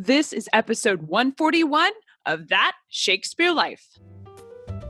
This is episode 141 of That Shakespeare Life.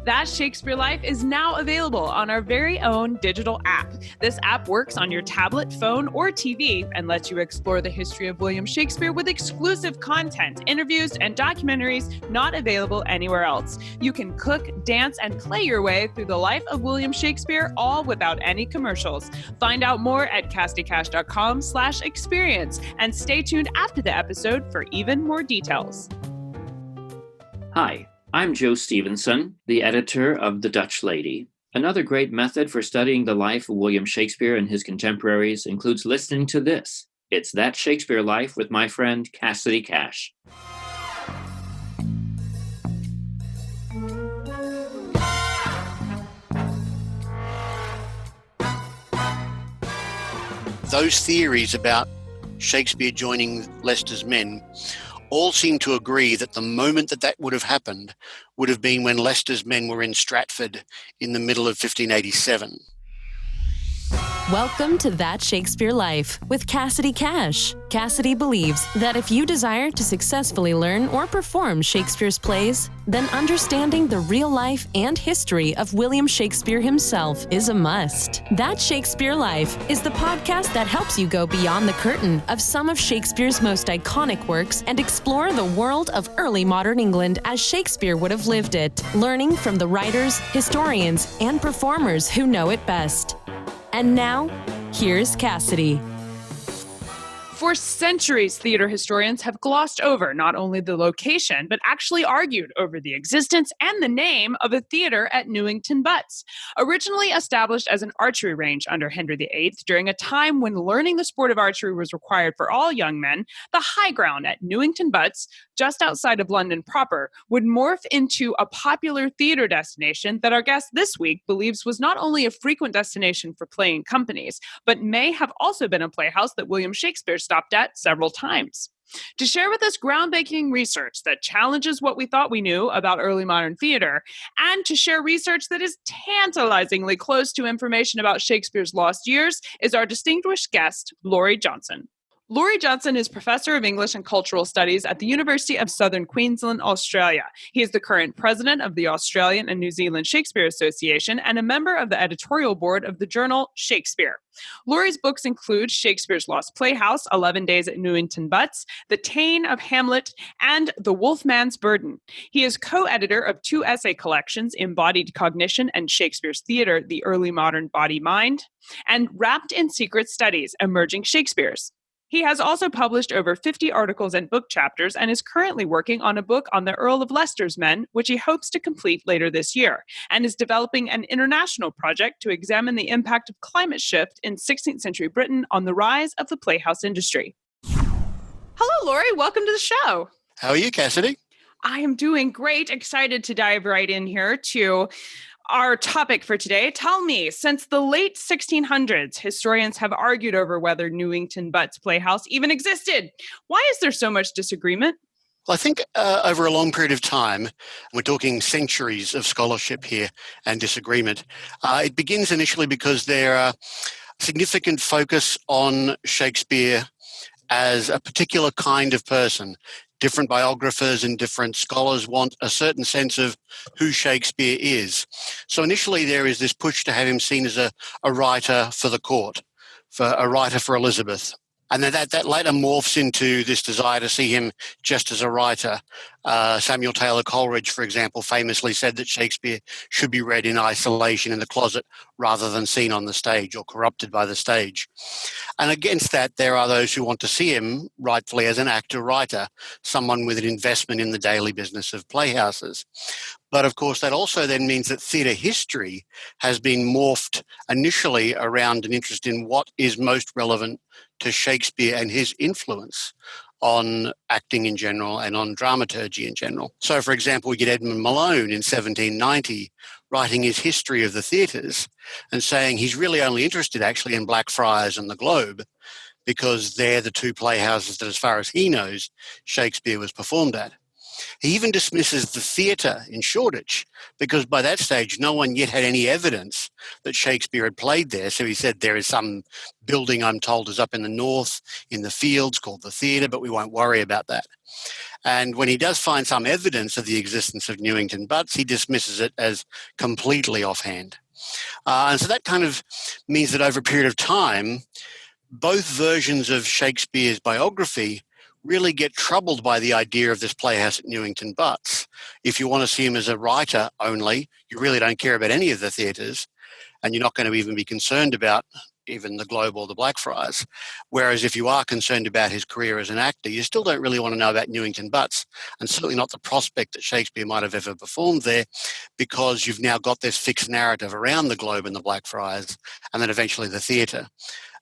That Shakespeare Life is now available on our very own digital app. This app works on your tablet, phone, or TV and lets you explore the history of William Shakespeare with exclusive content, interviews, and documentaries not available anywhere else. You can cook, dance, and play your way through the life of William Shakespeare, all without any commercials. Find out more at cassidycash.com/experience and stay tuned after the episode for even more details. Hi. I'm Joe Stevenson, the editor of The Dutch Lady. Another great method for studying the life of William Shakespeare and his contemporaries includes listening to this. It's That Shakespeare Life with my friend Cassidy Cash. Those theories about Shakespeare joining Leicester's men all seem to agree that the moment that would have happened would have been when Leicester's men were in Stratford in the middle of 1587. Welcome to That Shakespeare Life with Cassidy Cash. Cassidy believes that if you desire to successfully learn or perform Shakespeare's plays, then understanding the real life and history of William Shakespeare himself is a must. That Shakespeare Life is the podcast that helps you go beyond the curtain of some of Shakespeare's most iconic works and explore the world of early modern England as Shakespeare would have lived it, learning from the writers, historians, and performers who know it best. And now, here's Cassidy. For centuries, theater historians have glossed over not only the location, but actually argued over the existence and the name of a theater at Newington Butts. Originally established as an archery range under Henry VIII, during a time when learning the sport of archery was required for all young men, the high ground at Newington Butts, just outside of London proper, would morph into a popular theater destination that our guest this week believes was not only a frequent destination for playing companies, but may have also been a playhouse that William Shakespeare stopped at several times. To share with us groundbreaking research that challenges what we thought we knew about early modern theater, and to share research that is tantalizingly close to information about Shakespeare's lost years, is our distinguished guest, Laurie Johnson. Laurie Johnson is Professor of English and Cultural Studies at the University of Southern Queensland, Australia. He is the current president of the Australian and New Zealand Shakespeare Association and a member of the editorial board of the journal Shakespeare. Laurie's books include Shakespeare's Lost Playhouse, 11 Days at Newington Butts, The Tane of Hamlet, and The Wolfman's Burden. He is co-editor of two essay collections, Embodied Cognition and Shakespeare's Theatre, The Early Modern Body-Mind, and Wrapped in Secret Studies, Emerging Shakespeares. He has also published over 50 articles and book chapters and is currently working on a book on the Earl of Leicester's men, which he hopes to complete later this year, and is developing an international project to examine the impact of climate shift in 16th century Britain on the rise of the playhouse industry. Hello, Laurie. Welcome to the show. How are you, Cassidy? I am doing great. Excited to dive right in here to our topic for today. Tell me, since the late 1600s, historians have argued over whether Newington Butts Playhouse even existed. Why is there so much disagreement? Well, I think over a long period of time, we're talking centuries of scholarship here and disagreement. It begins initially because there are significant focus on Shakespeare as a particular kind of person. Different biographers and different scholars want a certain sense of who Shakespeare is. So initially there is this push to have him seen as a writer for the court, for a writer for Elizabeth. And then that later morphs into this desire to see him just as a writer. Samuel Taylor Coleridge, for example, famously said that Shakespeare should be read in isolation in the closet rather than seen on the stage or corrupted by the stage. And against that, there are those who want to see him rightfully as an actor-writer, someone with an investment in the daily business of playhouses. But of course, that also then means that theatre history has been morphed initially around an interest in what is most relevant to Shakespeare and his influence on acting in general and on dramaturgy in general. So, for example, we get Edmund Malone in 1790 writing his history of the theatres and saying he's really only interested actually in Blackfriars and the Globe because they're the two playhouses that, as far as he knows, Shakespeare was performed at. He even dismisses the theatre in Shoreditch because by that stage, no one yet had any evidence that Shakespeare had played there. So he said, there is some building, I'm told, is up in the north in the fields called the theatre, but we won't worry about that. And when he does find some evidence of the existence of Newington Butts, he dismisses it as completely offhand. And so that kind of means that over a period of time, both versions of Shakespeare's biography really get troubled by the idea of this playhouse at Newington Butts. If you want to see him as a writer only, you really don't care about any of the theatres, and you're not going to even be concerned about even the Globe or the Blackfriars. Whereas if you are concerned about his career as an actor, you still don't really want to know about Newington Butts, and certainly not the prospect that Shakespeare might have ever performed there, because you've now got this fixed narrative around the Globe and the Blackfriars, and then eventually the theatre,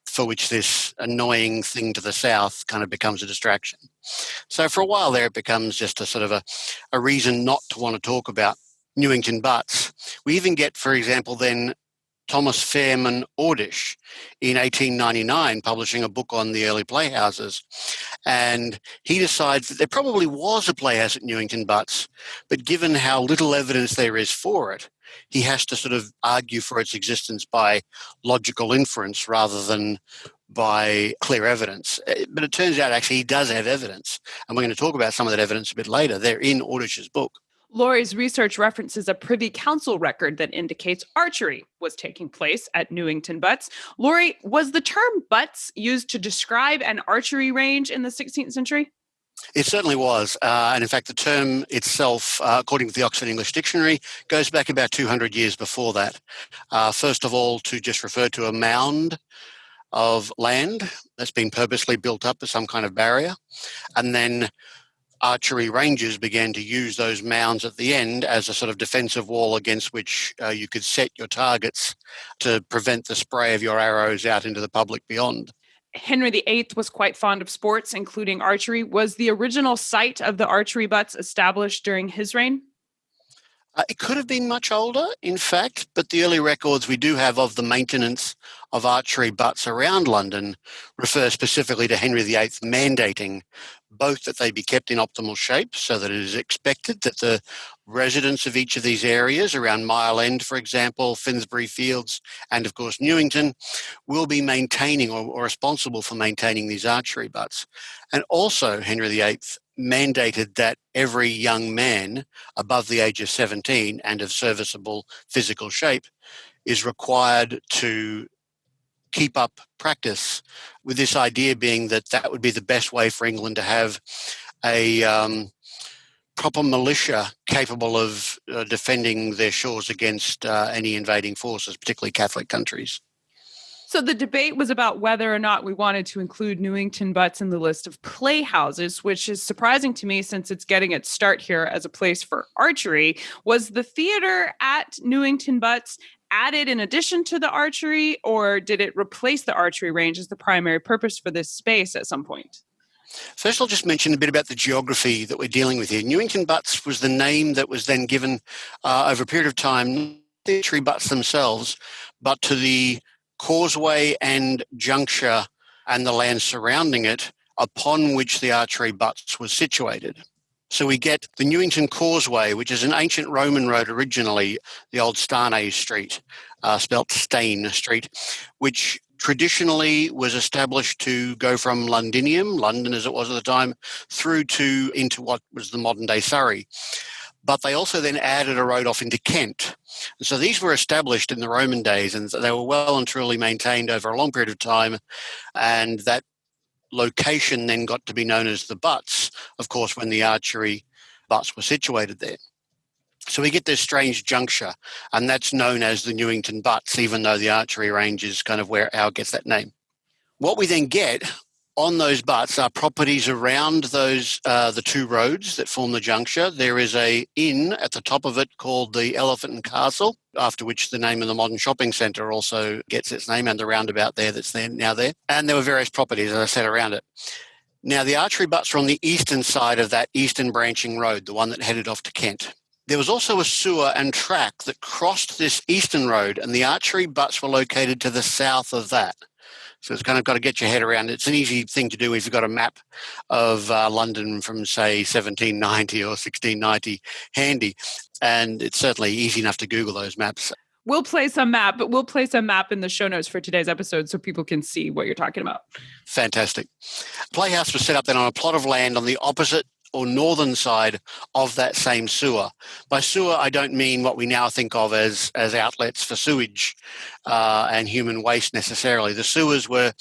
for which this annoying thing to the south kind of becomes a distraction. So for a while there, it becomes just a sort of a reason not to want to talk about Newington Butts. We even get, for example, then Thomas Fairman Ordish in 1899 publishing a book on the early playhouses. And he decides that there probably was a playhouse at Newington Butts, but given how little evidence there is for it, he has to sort of argue for its existence by logical inference rather than by clear evidence. But it turns out actually he does have evidence. And we're going to talk about some of that evidence a bit later. They're in Ordish's book. Laurie's research references a Privy Council record that indicates archery was taking place at Newington Butts. Laurie, was the term butts used to describe an archery range in the 16th century? It certainly was. And in fact, the term itself, according to the Oxford English Dictionary, goes back about 200 years before that. First of all, to just refer to a mound of land that's been purposely built up as some kind of barrier. And then archery ranges began to use those mounds at the end as a sort of defensive wall against which you could set your targets to prevent the spray of your arrows out into the public beyond. Henry VIII was quite fond of sports, including archery. Was the original site of the archery butts established during his reign? It could have been much older, in fact, but the early records we do have of the maintenance of archery butts around London refer specifically to Henry VIII mandating both that they be kept in optimal shape so that it is expected that the residents of each of these areas around Mile End, for example, Finsbury Fields, and of course Newington, will be maintaining or responsible for maintaining these archery butts. And also Henry VIII mandated that every young man above the age of 17 and of serviceable physical shape is required to keep up practice, with this idea being that that would be the best way for England to have a proper militia capable of defending their shores against any invading forces, particularly Catholic countries. So the debate was about whether or not we wanted to include Newington Butts in the list of playhouses, which is surprising to me since it's getting its start here as a place for archery. Was the theater at Newington Butts added in addition to the archery, or did it replace the archery range as the primary purpose for this space at some point? First, I'll just mention a bit about the geography that we're dealing with here. Newington Butts was the name that was then given over a period of time, not the archery butts themselves, but to the causeway and juncture and the land surrounding it upon which the archery butts was situated. So we get the Newington Causeway, which is an ancient Roman road originally, the old Stane Street, spelt Stane Street, which traditionally was established to go from Londinium, London as it was at the time, through to into what was the modern-day Surrey. But they also then added a road off into Kent. And so these were established in the Roman days, and they were well and truly maintained over a long period of time, and that location then got to be known as the Butts, of course, when the archery butts were situated there. So we get this strange juncture, and that's known as the Newington Butts, even though the archery range is kind of where ours gets that name. What we then get on those butts are properties around those the two roads that form the juncture. There is a inn at the top of it called the Elephant and Castle, after which the name of the modern shopping centre also gets its name, and the roundabout there that's there now there. And there were various properties, as I said, around it. Now, the archery butts were on the eastern side of that eastern branching road, the one that headed off to Kent. There was also a sewer and track that crossed this eastern road, and the archery butts were located to the south of that. So it's kind of got to get your head around it. It's an easy thing to do if you've got a map of London from, say, 1790 or 1690 handy. And it's certainly easy enough to Google those maps. We'll place a map, but we'll place a map in the show notes for today's episode so people can see what you're talking about. Fantastic. Playhouse was set up then on a plot of land on the opposite or northern side of that same sewer. By sewer, I don't mean what we now think of as outlets for sewage and human waste necessarily. The sewers were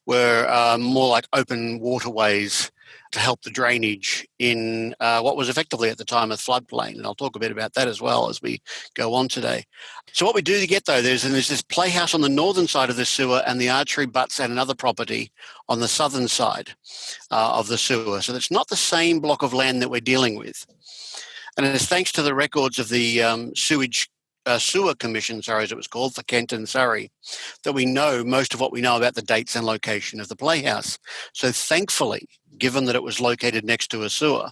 more like open waterways to help the drainage in what was effectively at the time a floodplain. And I'll talk a bit about that as well as we go on today. So what we do to get, though, there's this playhouse on the northern side of the sewer and the archery butts and another property on the southern side of the sewer. So it's not the same block of land that we're dealing with. And it's thanks to the records of the Sewer Commission, as it was called, for Kent and Surrey, that we know most of what we know about the dates and location of the playhouse. So thankfully, given that it was located next to a sewer,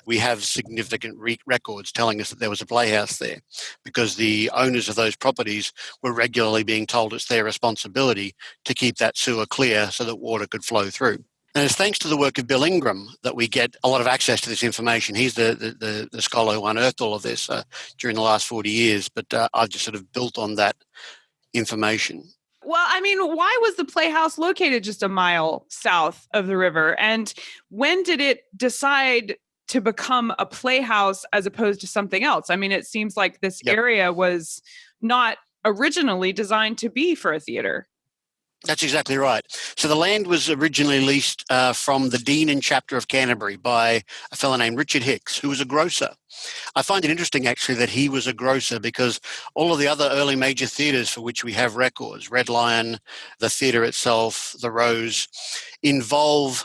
we have significant records telling us that there was a playhouse there, because the owners of those properties were regularly being told it's their responsibility to keep that sewer clear so that water could flow through. And it's thanks to the work of Bill Ingram that we get a lot of access to this information. He's the scholar who unearthed all of this during the last 40 years, but I've just sort of built on that information. Well, I mean, why was the playhouse located just a mile south of the river? And when did it decide to become a playhouse as opposed to something else? I mean, it seems like this area was not originally designed to be for a theater. That's exactly right. So the land was originally leased from the Dean and Chapter of Canterbury by a fellow named Richard Hicks, who was a grocer. I find it interesting, actually, that he was a grocer, because all of the other early major theatres for which we have records, Red Lion, the theatre itself, the Rose, involve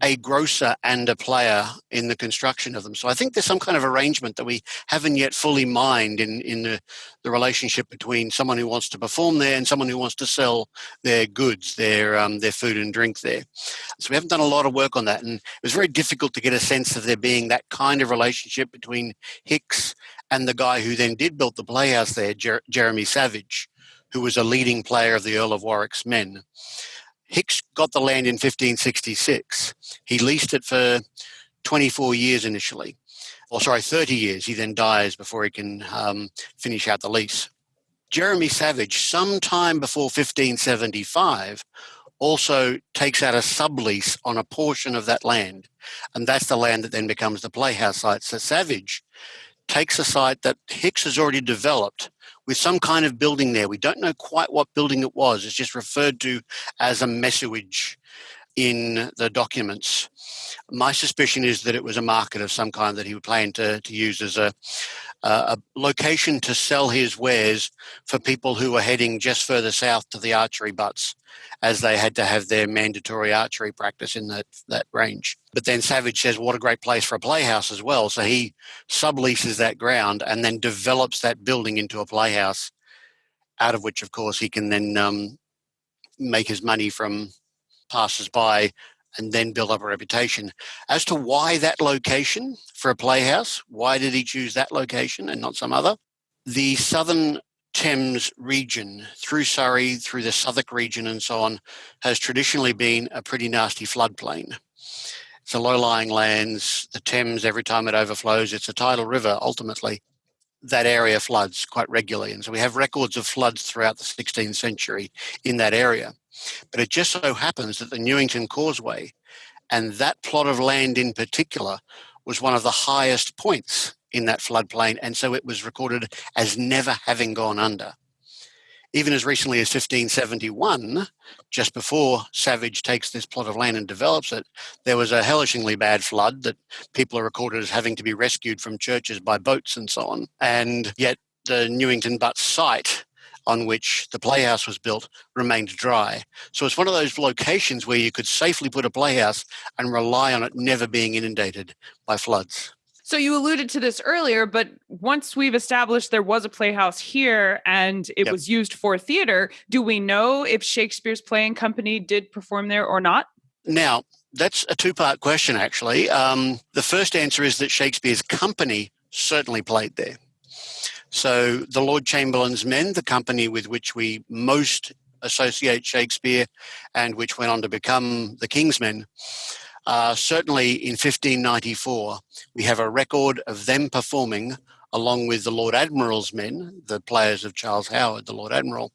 a grocer and a player in the construction of them. So I think there's some kind of arrangement that we haven't yet fully mined in the relationship between someone who wants to perform there and someone who wants to sell their goods, their food and drink there. So we haven't done a lot of work on that. And it was very difficult to get a sense of there being that kind of relationship between Hicks and the guy who then did build the playhouse there, Jeremy Savage, who was a leading player of the Earl of Warwick's men. Hicks got the land in 1566. He leased it for 24 years initially. 30 years. He then dies before he can finish out the lease. Jeremy Savage, sometime before 1575, also takes out a sublease on a portion of that land. And that's the land that then becomes the playhouse site. So Savage takes a site that Hicks has already developed with some kind of building there. We don't know quite what building it was. It's just referred to as a messuage in the documents. My suspicion is that it was a market of some kind that he would plan to use as a location to sell his wares for people who were heading just further south to the archery butts, as they had to have their mandatory archery practice in that range. But then Savage says, what a great place for a playhouse as well. So he subleases that ground and then develops that building into a playhouse, out of which, of course, he can then make his money from passers-by and then build up a reputation. As to why that location for a playhouse, why did he choose that location and not some other? The southern Thames region, through Surrey, through the Southwark region and so on, has traditionally been a pretty nasty floodplain. It's a low-lying lands. The Thames, every time it overflows, it's a tidal river, ultimately. That area floods quite regularly. And so we have records of floods throughout the 16th century in that area. But it just so happens that the Newington Causeway and that plot of land in particular was one of the highest points in that floodplain, and so it was recorded as never having gone under. Even as recently as 1571, just before Savage takes this plot of land and develops it, there was a hellishingly bad flood that people are recorded as having to be rescued from churches by boats and so on. And yet the Newington Butts site on which the playhouse was built remained dry. So it's one of those locations where you could safely put a playhouse and rely on it never being inundated by floods. So you alluded to this earlier, but once we've established there was a playhouse here and it was used for theater, do we know if Shakespeare's playing company did perform there or not? Now, that's a two-part question, actually. The first answer is that Shakespeare's company certainly played there. So the Lord Chamberlain's Men, the company with which we most associate Shakespeare and which went on to become the King's Men, certainly in 1594, we have a record of them performing along with the Lord Admiral's men, the players of Charles Howard, the Lord Admiral,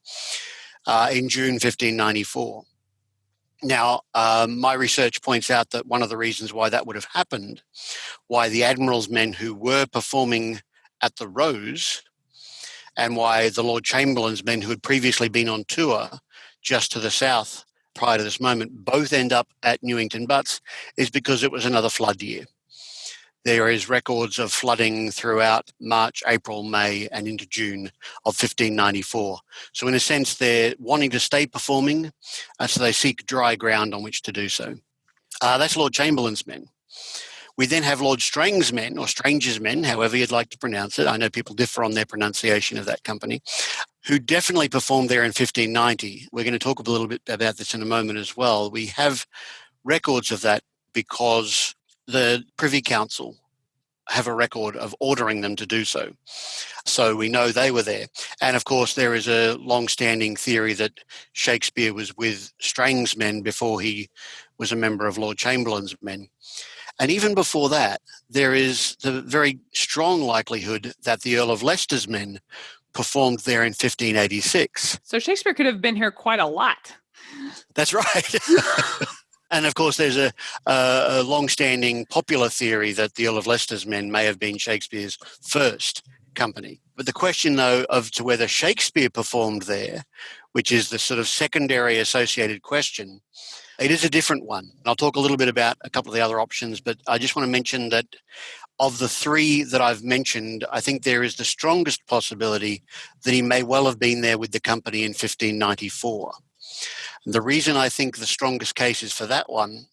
in June 1594. Now, my research points out that one of the reasons why that would have happened, why the Admiral's men who were performing at the Rose and why the Lord Chamberlain's men who had previously been on tour just to the south prior to this moment both end up at Newington Butts, is because it was another flood year. There is records of flooding throughout March, April, May, and into June of 1594. So in a sense, they're wanting to stay performing, so they seek dry ground on which to do so. That's Lord Chamberlain's men. We then have Lord Strange's men, or Strange's men, however you'd like to pronounce it. I know people differ on their pronunciation of that company, who definitely performed there in 1590. We're going to talk a little bit about this in a moment as well. We have records of that because the Privy Council have a record of ordering them to do so. So we know they were there. And of course, there is a long-standing theory that Shakespeare was with Strange's men before he was a member of Lord Chamberlain's men. And even before that, there is the very strong likelihood that the Earl of Leicester's men performed there in 1586. So Shakespeare could have been here quite a lot. That's right. And of course, there's a long-standing popular theory that the Earl of Leicester's men may have been Shakespeare's first company. But the question, though, of to whether Shakespeare performed there, which is the sort of secondary associated question, it is a different one. I'll talk a little bit about a couple of the other options, but I just want to mention that of the three that I've mentioned, I think there is the strongest possibility that he may well have been there with the company in 1594. The reason I think the strongest case is for that one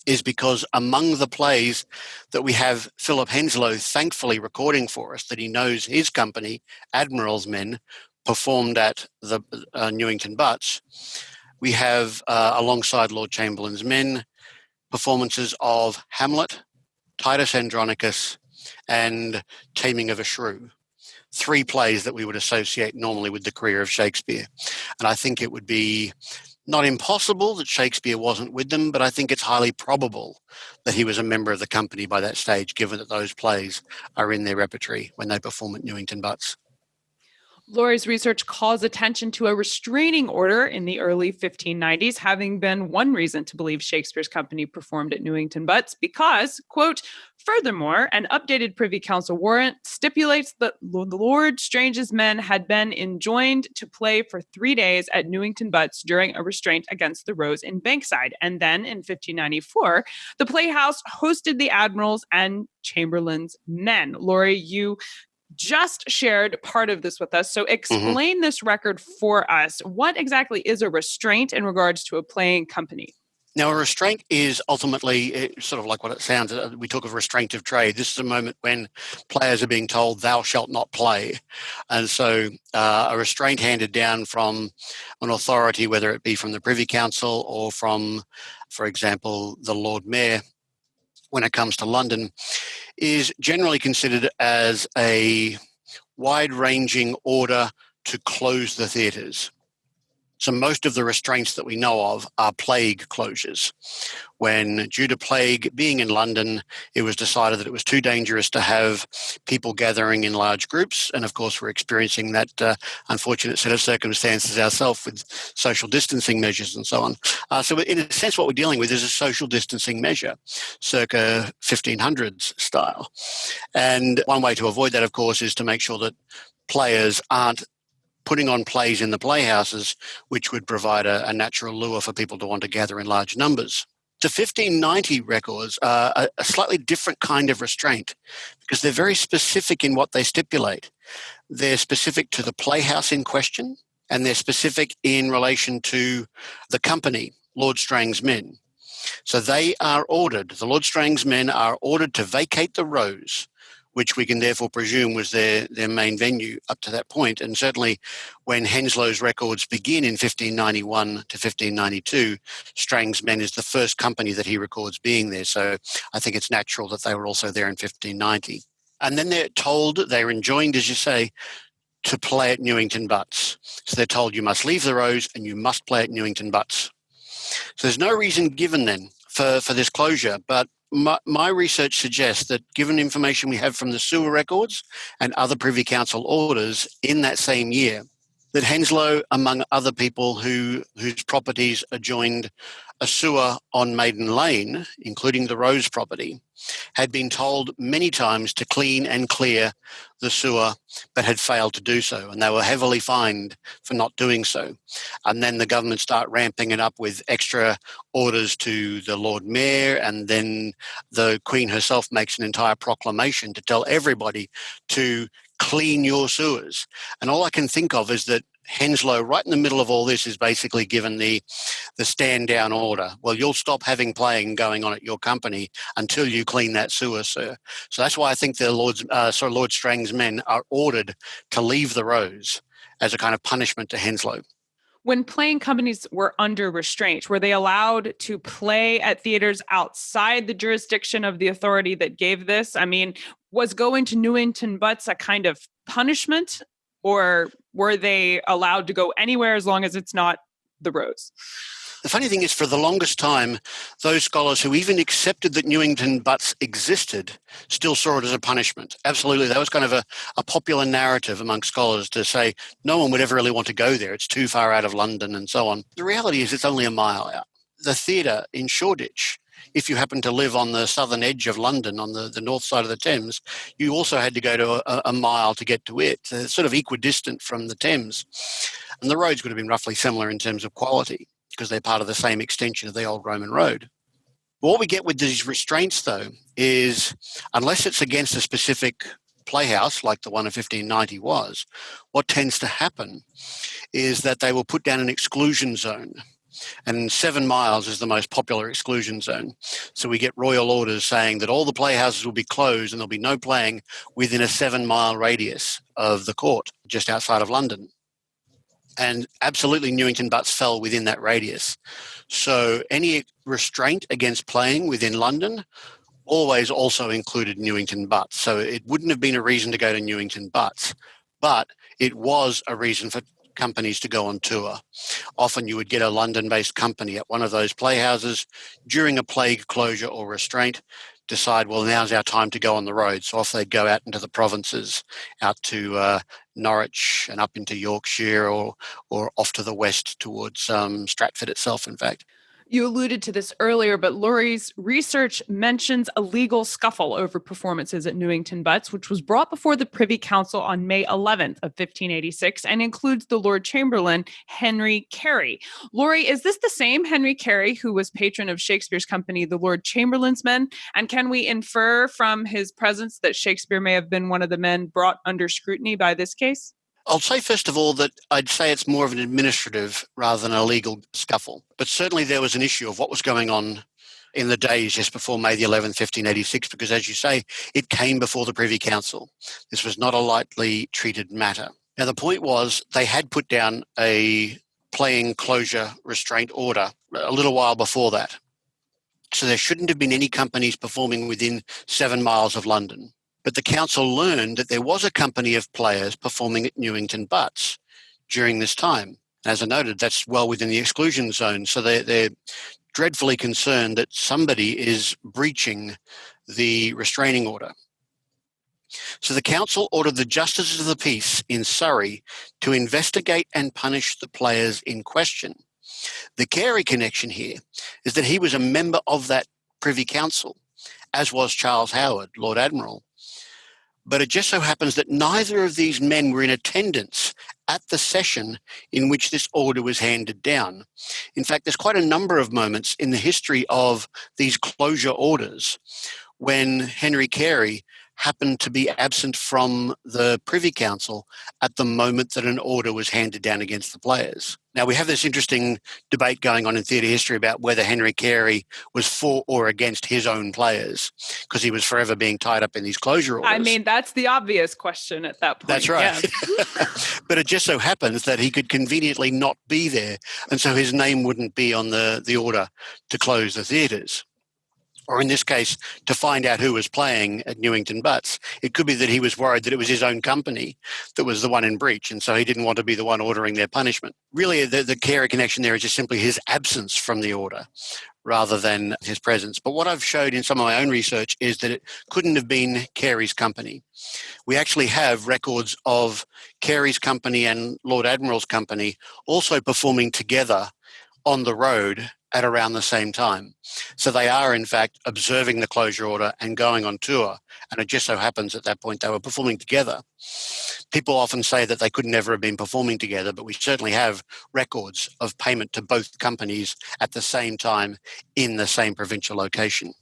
is because among the plays that we have Philip Henslow thankfully recording for us that he knows his company, Admiral's Men, performed at the Newington Butts, we have, alongside Lord Chamberlain's men, performances of Hamlet, Titus Andronicus, and Taming of a Shrew. Three plays that we would associate normally with the career of Shakespeare. And I think it would be not impossible that Shakespeare wasn't with them, but I think it's highly probable that he was a member of the company by that stage, given that those plays are in their repertory when they perform at Newington Butts. Laurie's research calls attention to a restraining order in the early 1590s, having been one reason to believe Shakespeare's company performed at Newington Butts because, quote, furthermore, an updated Privy Council warrant stipulates that Lord Strange's men had been enjoined to play for 3 days at Newington Butts during a restraint against the Rose in Bankside. And then in 1594, the playhouse hosted the Admiral's and Chamberlain's men. Laurie, you just shared part of this with us. So explain this record for us. What exactly is a restraint in regards to a playing company? Now, a restraint is ultimately sort of like what it sounds. We talk of restraint of trade. This is a moment when players are being told, thou shalt not play. And so a restraint handed down from an authority, whether it be from the Privy Council or from, for example, the Lord Mayor, when it comes to London, is generally considered as a wide-ranging order to close the theatres. So most of the restraints that we know of are plague closures. When, due to plague being in London, it was decided that it was too dangerous to have people gathering in large groups. And of course, we're experiencing that unfortunate set of circumstances ourselves with social distancing measures and so on. So in a sense, what we're dealing with is a social distancing measure, circa 1500s style. And one way to avoid that, of course, is to make sure that players aren't putting on plays in the playhouses, which would provide a natural lure for people to want to gather in large numbers. The 1590 records are a slightly different kind of restraint because they're very specific in what they stipulate. They're specific to the playhouse in question, and they're specific in relation to the company, Lord Strange's men. So they are ordered, the Lord Strange's men are ordered to vacate the Rose, which we can therefore presume was their main venue up to that point. And certainly when Henslow's records begin in 1591 to 1592, Strange's men is the first company that he records being there. So I think it's natural that they were also there in 1590. And then they're told, they're enjoined, as you say, to play at Newington Butts. So they're told you must leave the Rose and you must play at Newington Butts. So there's no reason given then for this closure, but my research suggests that given information we have from the sewer records and other Privy Council orders in that same year, that Henslow, among other people whose properties adjoined a sewer on Maiden Lane, including the Rose property, had been told many times to clean and clear the sewer, but had failed to do so. And they were heavily fined for not doing so. And then the government start ramping it up with extra orders to the Lord Mayor, and then the Queen herself makes an entire proclamation to tell everybody to clean your sewers. And all I can think of is that Henslow, right in the middle of all this, is basically given the stand down order. Well, you'll stop having playing going on at your company until you clean that sewer, sir. So that's why I think the Lord Strang's men are ordered to leave the Rose as a kind of punishment to Henslow. When playing companies were under restraint, were they allowed to play at theaters outside the jurisdiction of the authority that gave this? I mean, was going to Newington Butts a kind of punishment, or were they allowed to go anywhere as long as it's not the Rose? The funny thing is, for the longest time, those scholars who even accepted that Newington Butts existed still saw it as a punishment. Absolutely. That was kind of a popular narrative among scholars to say no one would ever really want to go there. It's too far out of London and so on. The reality is it's only a mile out. The theatre in Shoreditch, if you happen to live on the southern edge of London, on the north side of the Thames, you also had to go to a mile to get to it. It's sort of equidistant from the Thames. And the roads would have been roughly similar in terms of quality, because they're part of the same extension of the old Roman road. What we get with these restraints, though, is unless it's against a specific playhouse, like the one in 1590 was, what tends to happen is that they will put down an exclusion zone. And 7 miles is the most popular exclusion zone. So we get royal orders saying that all the playhouses will be closed and there'll be no playing within a 7-mile radius of the court, just outside of London. And absolutely Newington Butts fell within that radius. So any restraint against playing within London always also included Newington Butts. So it wouldn't have been a reason to go to Newington Butts, but it was a reason for companies to go on tour. Often you would get a London-based company at one of those playhouses during a plague closure or restraint, decide, well, now's our time to go on the road. So off they'd go out into the provinces, out to Norwich and up into Yorkshire, or off to the west towards Stratford itself, in fact. You alluded to this earlier, but Laurie's research mentions a legal scuffle over performances at Newington Butts, which was brought before the Privy Council on May 11th of 1586 and includes the Lord Chamberlain, Henry Carey. Laurie, is this the same Henry Carey who was patron of Shakespeare's company, the Lord Chamberlain's Men? And can we infer from his presence that Shakespeare may have been one of the men brought under scrutiny by this case? I'll say, first of all, that I'd say it's more of an administrative rather than a legal scuffle. But certainly there was an issue of what was going on in the days just before May the 11th, 1586, because, as you say, it came before the Privy Council. This was not a lightly treated matter. Now, the point was they had put down a playing closure restraint order a little while before that. So there shouldn't have been any companies performing within 7 miles of London. But the council learned that there was a company of players performing at Newington Butts during this time. As I noted, that's well within the exclusion zone. So they're dreadfully concerned that somebody is breaching the restraining order. So the council ordered the Justices of the Peace in Surrey to investigate and punish the players in question. The Carey connection here is that he was a member of that Privy Council, as was Charles Howard, Lord Admiral. But it just so happens that neither of these men were in attendance at the session in which this order was handed down. In fact, there's quite a number of moments in the history of these closure orders when Henry Carey happened to be absent from the Privy Council at the moment that an order was handed down against the players. Now, we have this interesting debate going on in theatre history about whether Henry Carey was for or against his own players, because he was forever being tied up in these closure orders. I mean, that's the obvious question at that point. That's right. Yeah. But it just so happens that he could conveniently not be there, and so his name wouldn't be on the order to close the theatres. or in this case, to find out who was playing at Newington Butts. It could be that he was worried that it was his own company that was the one in breach, and so he didn't want to be the one ordering their punishment. Really, the Carey connection there is just simply his absence from the order rather than his presence. But what I've showed in some of my own research is that it couldn't have been Carey's company. We actually have records of Carey's company and Lord Admiral's company also performing together on the road at around the same time. So they are, in fact, observing the closure order and going on tour. And it just so happens at that point they were performing together. People often say that they could never have been performing together, but we certainly have records of payment to both companies at the same time in the same provincial location.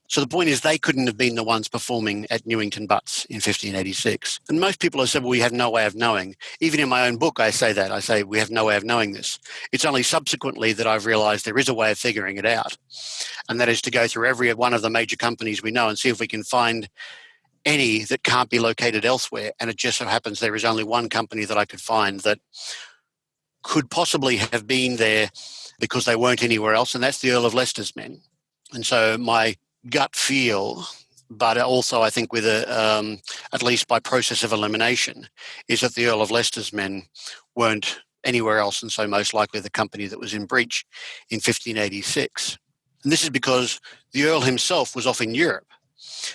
So the point is they couldn't have been the ones performing at Newington Butts in 1586. And most people have said, well, we have no way of knowing. Even in my own book, I say that. I say we have no way of knowing this. It's only subsequently that I've realised there is a way of figuring it out. And that is to go through every one of the major companies we know and see if we can find any that can't be located elsewhere. And it just so happens there is only one company that I could find that could possibly have been there because they weren't anywhere else, and that's the Earl of Leicester's men. And so my gut feel, but also I think with at least by process of elimination, is that the Earl of Leicester's men weren't anywhere else, and so most likely the company that was in breach in 1586. And this is because the Earl himself was off in Europe.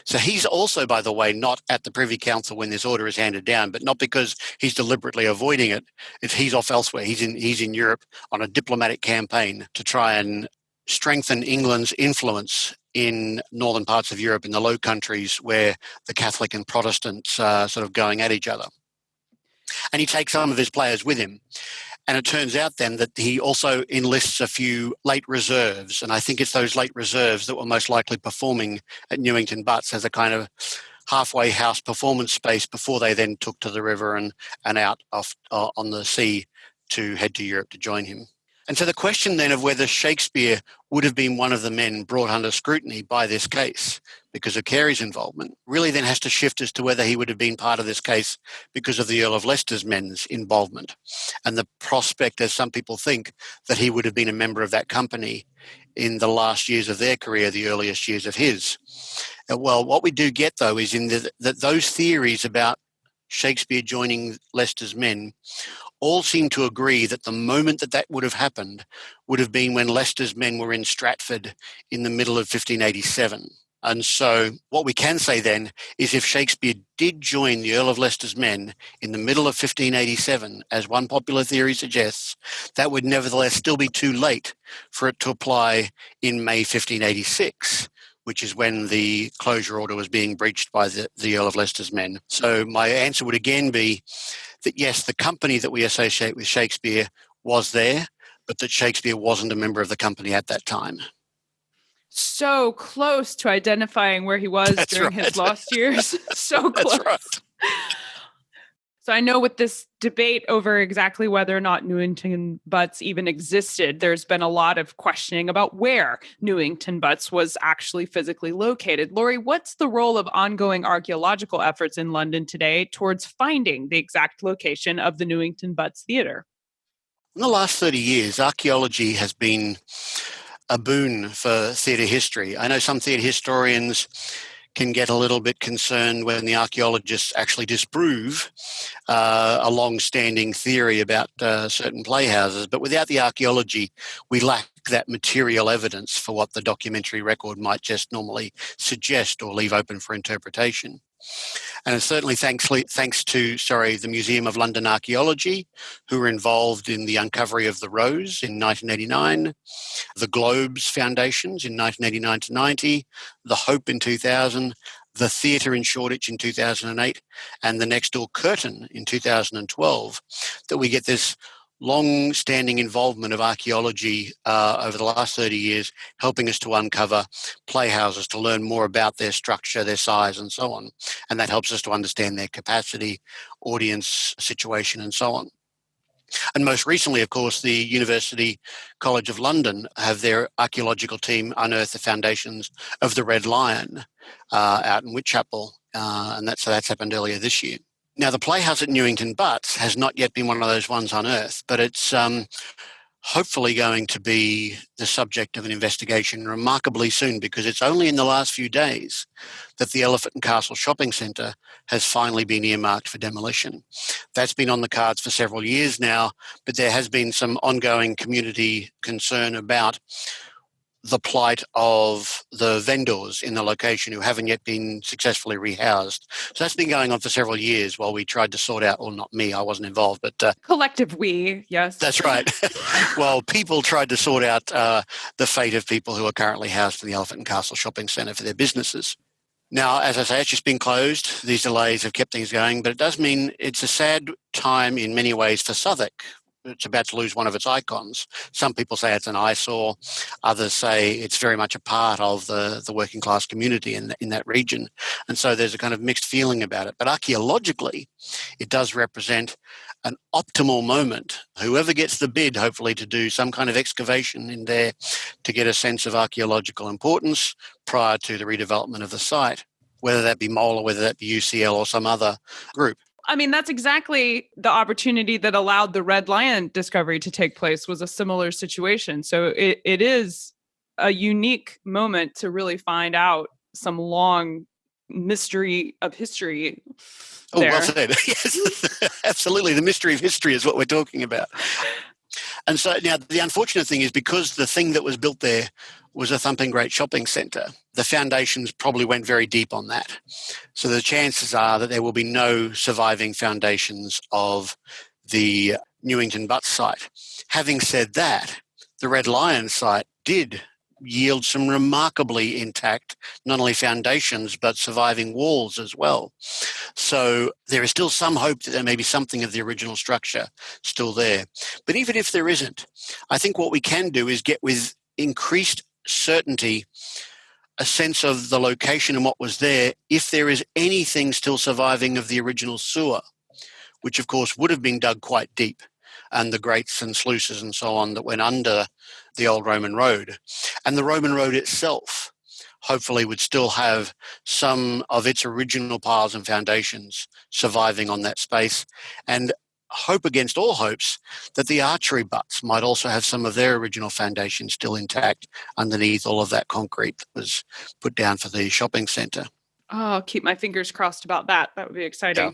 So he's also, by the way, not at the Privy Council when this order is handed down, but not because he's deliberately avoiding it. He's off elsewhere. He's in Europe on a diplomatic campaign to try and strengthen England's influence in northern parts of Europe, in the Low Countries, where the Catholic and Protestants are sort of going at each other. And he takes some of his players with him. And it turns out then that he also enlists a few late reserves. And I think it's those late reserves that were most likely performing at Newington Butts as a kind of halfway house performance space before they then took to the river and out off on the sea to head to Europe to join him. And so the question then of whether Shakespeare would have been one of the men brought under scrutiny by this case because of Carey's involvement really then has to shift as to whether he would have been part of this case because of the Earl of Leicester's men's involvement and the prospect, as some people think, that he would have been a member of that company in the last years of their career, the earliest years of his. Well, what we do get, though, is that those theories about Shakespeare joining Leicester's men all seem to agree that the moment that would have happened would have been when Leicester's men were in Stratford in the middle of 1587. And so what we can say then is if Shakespeare did join the Earl of Leicester's men in the middle of 1587, as one popular theory suggests, that would nevertheless still be too late for it to apply in May 1586, which is when the closure order was being breached by the Earl of Leicester's men. So my answer would again be that yes, the company that we associate with Shakespeare was there, but that Shakespeare wasn't a member of the company at that time. So close to identifying where he was during his lost years. So close. That's right. So I know with this debate over exactly whether or not Newington Butts even existed, there's been a lot of questioning about where Newington Butts was actually physically located. Laurie, what's the role of ongoing archaeological efforts in London today towards finding the exact location of the Newington Butts Theatre? In the last 30 years, archaeology has been a boon for theatre history. I know some theatre historians can get a little bit concerned when the archaeologists actually disprove a long-standing theory about certain playhouses. But without the archaeology, we lack that material evidence for what the documentary record might just normally suggest or leave open for interpretation. And it's certainly thanks to the Museum of London Archaeology, who were involved in the uncovery of the Rose in 1989, the Globes Foundations in 1989 to 90, the Hope in 2000, the Theatre in Shoreditch in 2008, and the Next Door Curtain in 2012, that we get this long-standing involvement of archaeology over the last 30 years, helping us to uncover playhouses, to learn more about their structure, their size, and so on. And that helps us to understand their capacity, audience situation, and so on. And most recently, of course, the University College of London have their archaeological team unearth the foundations of the Red Lion out in Whitechapel, and that's happened earlier this year. Now, the playhouse at Newington Butts has not yet been one of those ones unearthed, but it's hopefully going to be the subject of an investigation remarkably soon, because it's only in the last few days that the Elephant and Castle shopping centre has finally been earmarked for demolition. That's been on the cards for several years now, but there has been some ongoing community concern about the plight of the vendors in the location who haven't yet been successfully rehoused. So that's been going on for several years while we tried to sort out, well, not me, I wasn't involved, but... collective we, yes. That's right. Well, people tried to sort out the fate of people who are currently housed in the Elephant and Castle shopping centre for their businesses. Now, as I say, it's just been closed. These delays have kept things going, but it does mean it's a sad time in many ways for Southwark. It's about to lose one of its icons. Some people say it's an eyesore. Others say it's very much a part of the working class community in that region. And so there's a kind of mixed feeling about it. But archaeologically, it does represent an optimal moment. Whoever gets the bid, hopefully, to do some kind of excavation in there to get a sense of archaeological importance prior to the redevelopment of the site, whether that be MOL or whether that be UCL or some other group. I mean, that's exactly the opportunity that allowed the Red Lion discovery to take place, was a similar situation. So it is a unique moment to really find out some long mystery of history. Oh, well said. Yes, absolutely. The mystery of history is what we're talking about. And so now the unfortunate thing is, because the thing that was built there was a thumping great shopping centre, the foundations probably went very deep on that. So the chances are that there will be no surviving foundations of the Newington Butts site. Having said that, the Red Lion site did yield some remarkably intact, not only foundations, but surviving walls as well. So there is still some hope that there may be something of the original structure still there. But even if there isn't, I think what we can do is get with increased certainty a sense of the location and what was there, if there is anything still surviving of the original sewer, which of course would have been dug quite deep, and the grates and sluices and so on that went under the old Roman road. And the Roman road itself hopefully would still have some of its original piles and foundations surviving on that space, and hope against all hopes that the archery butts might also have some of their original foundations still intact underneath all of that concrete that was put down for the shopping centre. Oh, I'll keep my fingers crossed about that. That would be exciting. Yeah.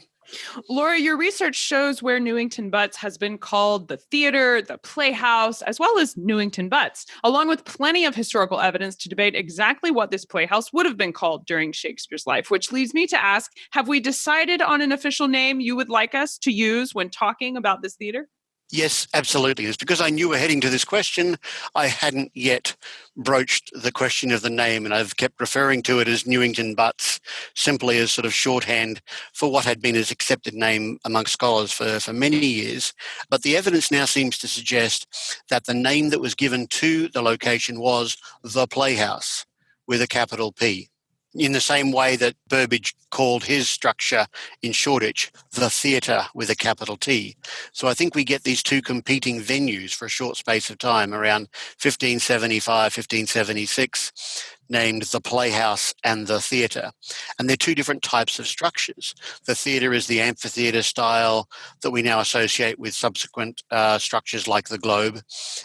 Laura, your research shows where Newington Butts has been called the theater, the playhouse, as well as Newington Butts, along with plenty of historical evidence to debate exactly what this playhouse would have been called during Shakespeare's life, which leads me to ask, have we decided on an official name you would like us to use when talking about this theater? Yes, absolutely. It's because I knew we're heading to this question. I hadn't yet broached the question of the name, and I've kept referring to it as Newington Butts, simply as sort of shorthand for what had been his accepted name amongst scholars for many years. But the evidence now seems to suggest that the name that was given to the location was the Playhouse, with a capital P. In the same way that Burbage called his structure in Shoreditch the theatre with a capital T. So I think we get these two competing venues for a short space of time around 1575, 1576, named the Playhouse and the Theatre. And they're two different types of structures. The theatre is the amphitheatre style that we now associate with subsequent structures like the Globe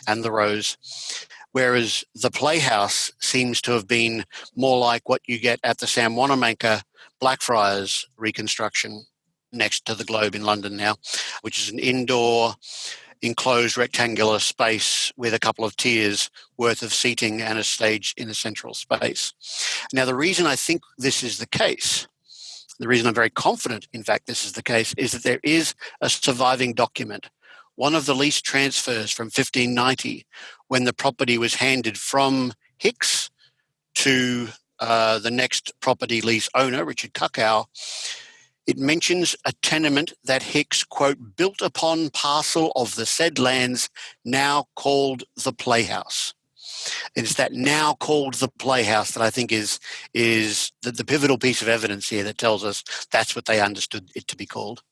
and the Rose, whereas the Playhouse seems to have been more like what you get at the Sam Wanamaker Blackfriars reconstruction next to the Globe in London now, which is an indoor enclosed rectangular space with a couple of tiers worth of seating and a stage in a central space. Now, the reason I think this is the case, the reason I'm very confident, in fact, this is the case, is that there is a surviving document, one of the lease transfers from 1590, when the property was handed from Hicks to the next property lease owner, Richard Cuckow. It mentions a tenement that Hicks, quote, built upon parcel of the said lands now called the Playhouse. It's that now called the Playhouse that I think is the pivotal piece of evidence here that tells us that's what they understood it to be called.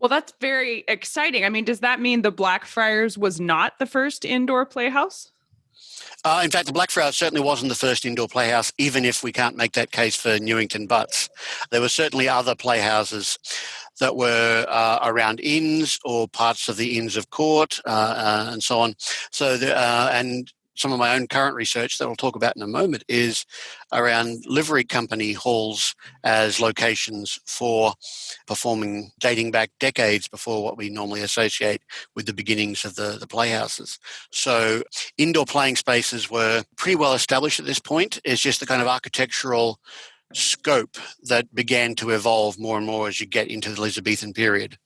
Well, that's very exciting. I mean, does that mean the Blackfriars was not the first indoor playhouse? In fact, the Blackfriars certainly wasn't the first indoor playhouse, even if we can't make that case for Newington Butts. There were certainly other playhouses. that were around inns or parts of the Inns of Court and so on. So, and some of my own current research that we'll talk about in a moment is around livery company halls as locations for performing, dating back decades before what we normally associate with the beginnings of the playhouses. So indoor playing spaces were pretty well established at this point. It's just the kind of architectural scope that began to evolve more and more as you get into the Elizabethan period.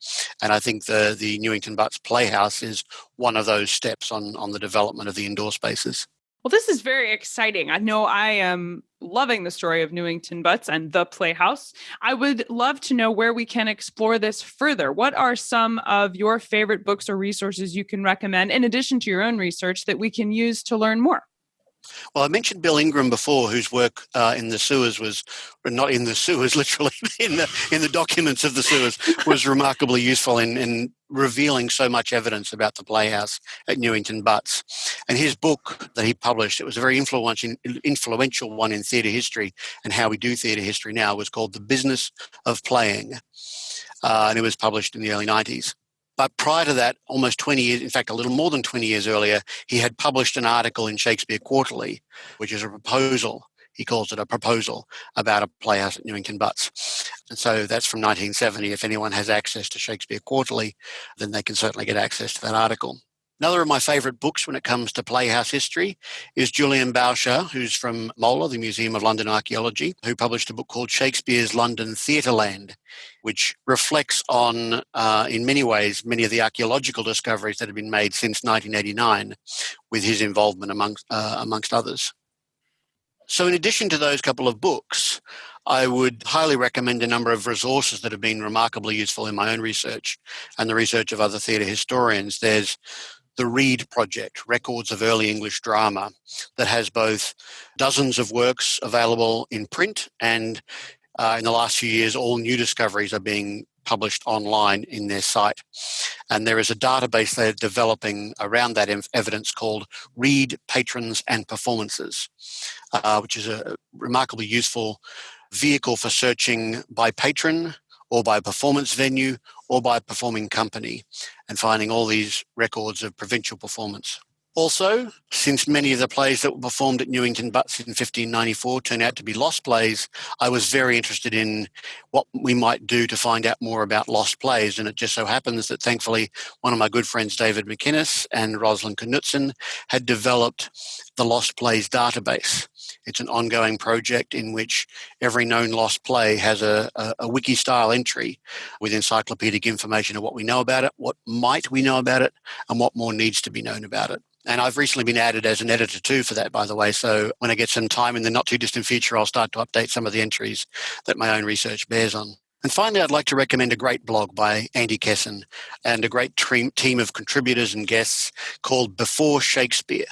And I think the Newington Butts Playhouse is one of those steps on the development of the indoor spaces. Well, this is very exciting. I know I am loving the story of Newington Butts and the Playhouse. I would love to know where we can explore this further. What are some of your favorite books or resources you can recommend, in addition to your own research, that we can use to learn more? Well, I mentioned Bill Ingram before, whose work in the sewers was, not in the sewers literally, in the documents of the sewers, was remarkably useful in revealing so much evidence about the playhouse at Newington Butts. And his book that he published, it was a very influential one in theatre history and how we do theatre history now, was called The Business of Playing. And it was published in the early 90s. But prior to that, almost 20 years, in fact, a little more than 20 years earlier, he had published an article in Shakespeare Quarterly, which is a proposal. He calls it a proposal about a playhouse at Newington Butts. And so that's from 1970. If anyone has access to Shakespeare Quarterly, then they can certainly get access to that article. Another of my favourite books when it comes to playhouse history is Julian Bauscher, who's from MOLA, the Museum of London Archaeology, who published a book called Shakespeare's London Theatreland, which reflects on, in many ways, many of the archaeological discoveries that have been made since 1989, with his involvement amongst others. So in addition to those couple of books, I would highly recommend a number of resources that have been remarkably useful in my own research and the research of other theatre historians. There's the Reed Project, Records of Early English Drama, that has both dozens of works available in print and in the last few years, all new discoveries are being published online in their site. And there is a database they're developing around that evidence called Reed Patrons and Performances, which is a remarkably useful vehicle for searching by patron or by performance venue or by performing company and finding all these records of provincial performance. Also, since many of the plays that were performed at Newington Butts in 1594 turned out to be lost plays, I was very interested in what we might do to find out more about lost plays. And it just so happens that thankfully one of my good friends, David McInnes and Rosalind Knutson, had developed the Lost Plays database. It's an ongoing project in which every known lost play has a wiki-style entry with encyclopedic information of what we know about it, what might we know about it, and what more needs to be known about it. And I've recently been added as an editor too for that, by the way. So when I get some time in the not too distant future, I'll start to update some of the entries that my own research bears on. And finally, I'd like to recommend a great blog by Andy Kesson and a great team of contributors and guests called Before Shakespeare,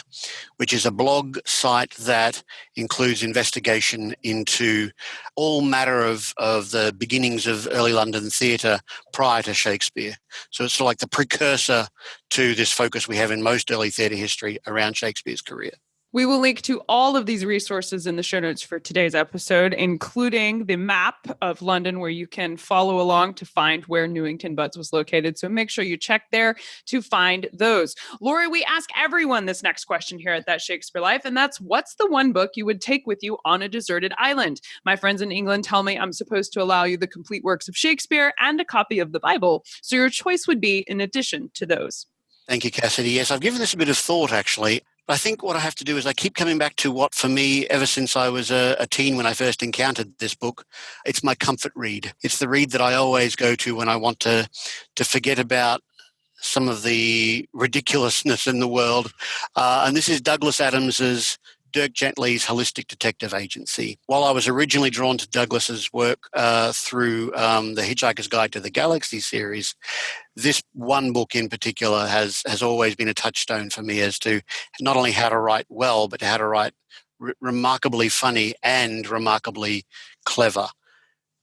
which is a blog site that includes investigation into all manner of the beginnings of early London theatre prior to Shakespeare. So it's sort of like the precursor to this focus we have in most early theatre history around Shakespeare's career. We will link to all of these resources in the show notes for today's episode, including the map of London where you can follow along to find where Newington Butts was located. So make sure you check there to find those. Laurie, we ask everyone this next question here at That Shakespeare Life, and that's, what's the one book you would take with you on a deserted island? My friends in England tell me I'm supposed to allow you the complete works of Shakespeare and a copy of the Bible. So your choice would be in addition to those. Thank you, Cassidy. Yes, I've given this a bit of thought, actually. I think what I have to do is I keep coming back to what, for me, ever since I was a teen when I first encountered this book, it's my comfort read. It's the read that I always go to when I want to forget about some of the ridiculousness in the world. And this is Douglas Adams's Dirk Gently's Holistic Detective Agency. While I was originally drawn to Douglas's work through the Hitchhiker's Guide to the Galaxy series, this one book in particular has always been a touchstone for me as to not only how to write well, but how to write remarkably funny and remarkably clever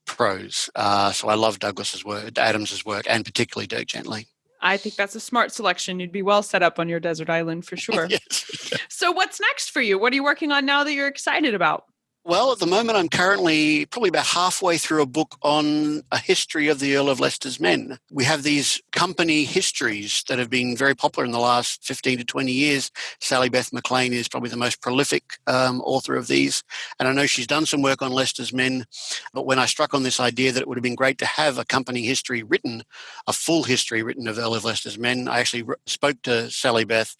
prose. So I love Douglas's work, Adams's work, and particularly Dirk Gently. I think that's a smart selection. You'd be well set up on your desert island for sure. Yes. So what's next for you? What are you working on now that you're excited about? Well, at the moment, I'm currently probably about halfway through a book on a history of the Earl of Leicester's men. We have these company histories that have been very popular in the last 15 to 20 years. Sally Beth MacLean is probably the most prolific author of these. And I know she's done some work on Leicester's men. But when I struck on this idea that it would have been great to have a company history written, a full history written of Earl of Leicester's men, I actually spoke to Sally Beth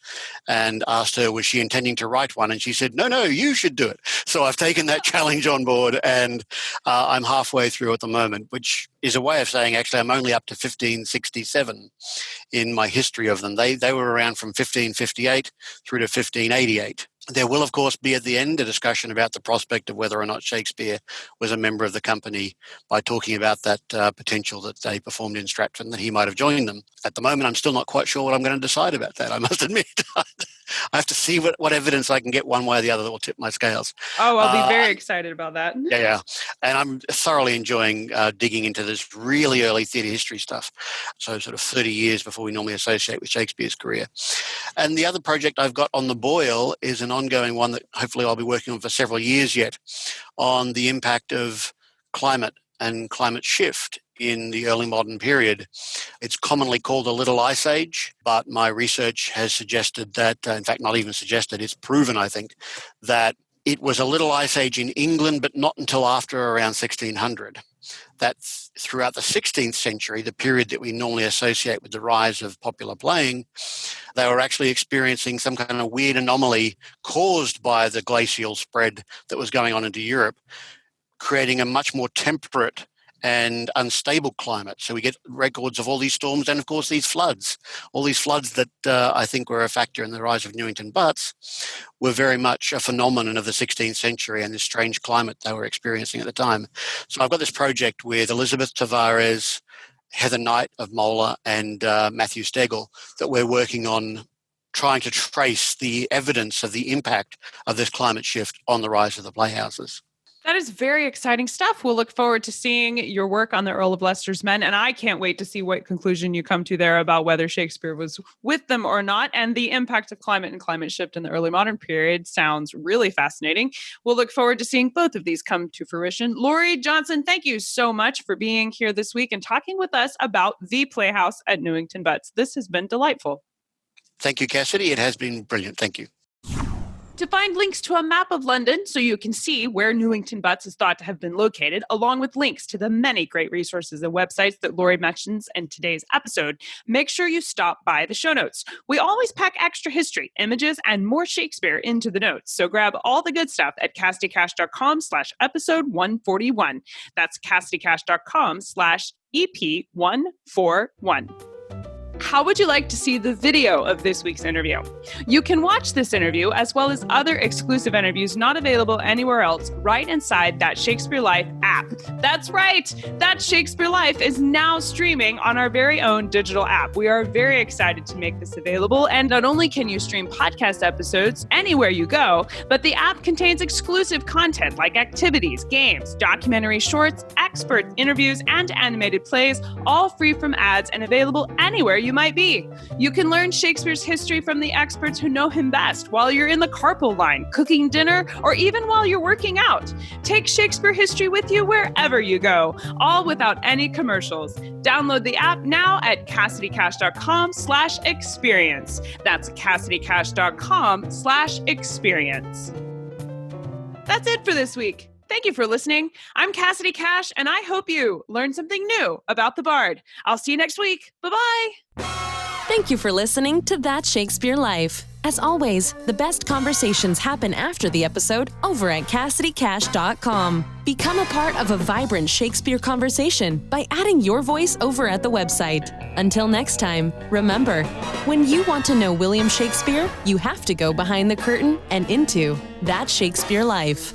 and asked her, was she intending to write one? And she said, no, you should do it. So I've taken that challenge on board, and I'm halfway through at the moment, which is a way of saying actually I'm only up to 1567 in my history of them. They were around from 1558 through to 1588. There will, of course, be at the end a discussion about the prospect of whether or not Shakespeare was a member of the company by talking about that potential that they performed in Stratford, that he might have joined them. At the moment, I'm still not quite sure what I'm going to decide about that, I must admit. I have to see what evidence I can get one way or the other that will tip my scales. Oh, I'll be very excited about that. Yeah. And I'm thoroughly enjoying digging into this really early theatre history stuff. So sort of 30 years before we normally associate with Shakespeare's career. And the other project I've got on the boil is an ongoing one that hopefully I'll be working on for several years yet, on the impact of climate and climate shift in the early modern period. It's commonly called a little ice age, but my research has suggested that, in fact, not even suggested, it's proven, I think, that it was a little ice age in England, but not until after around 1600. That throughout the 16th century, the period that we normally associate with the rise of popular playing, they were actually experiencing some kind of weird anomaly caused by the glacial spread that was going on into Europe, creating a much more temperate and unstable climate. So we get records of all these storms and, of course, these floods. All these floods that I think were a factor in the rise of Newington Butts were very much a phenomenon of the 16th century and this strange climate they were experiencing at the time. So I've got this project with Elizabeth Tavares, Heather Knight of Mola, and Matthew Stegel that we're working on, trying to trace the evidence of the impact of this climate shift on the rise of the playhouses. That is very exciting stuff. We'll look forward to seeing your work on the Earl of Leicester's men, and I can't wait to see what conclusion you come to there about whether Shakespeare was with them or not, and the impact of climate and climate shift in the early modern period sounds really fascinating. We'll look forward to seeing both of these come to fruition. Laurie Johnson, thank you so much for being here this week and talking with us about the Playhouse at Newington Butts. This has been delightful. Thank you, Cassidy. It has been brilliant. Thank you. To find links to a map of London so you can see where Newington Butts is thought to have been located, along with links to the many great resources and websites that Laurie mentions in today's episode, make sure you stop by the show notes. We always pack extra history, images, and more Shakespeare into the notes, so grab all the good stuff at CassidyCash.com/episode 141. That's CassidyCash.com/EP141. How would you like to see the video of this week's interview? You can watch this interview as well as other exclusive interviews not available anywhere else right inside That Shakespeare Life app. That's right! That Shakespeare Life is now streaming on our very own digital app. We are very excited to make this available, and not only can you stream podcast episodes anywhere you go, but the app contains exclusive content like activities, games, documentary shorts, expert interviews, and animated plays, all free from ads and available anywhere you might be. You can learn Shakespeare's history from the experts who know him best while you're in the carpool line, cooking dinner, or even while you're working out. Take Shakespeare history with you wherever you go, all without any commercials. Download the app now at CassidyCash.com/experience. That's CassidyCash.com/experience. That's it for this week. Thank you for listening. I'm Cassidy Cash, and I hope you learned something new about the Bard. I'll see you next week. Bye-bye. Thank you for listening to That Shakespeare Life. As always, the best conversations happen after the episode over at CassidyCash.com. Become a part of a vibrant Shakespeare conversation by adding your voice over at the website. Until next time, remember, when you want to know William Shakespeare, you have to go behind the curtain and into That Shakespeare Life.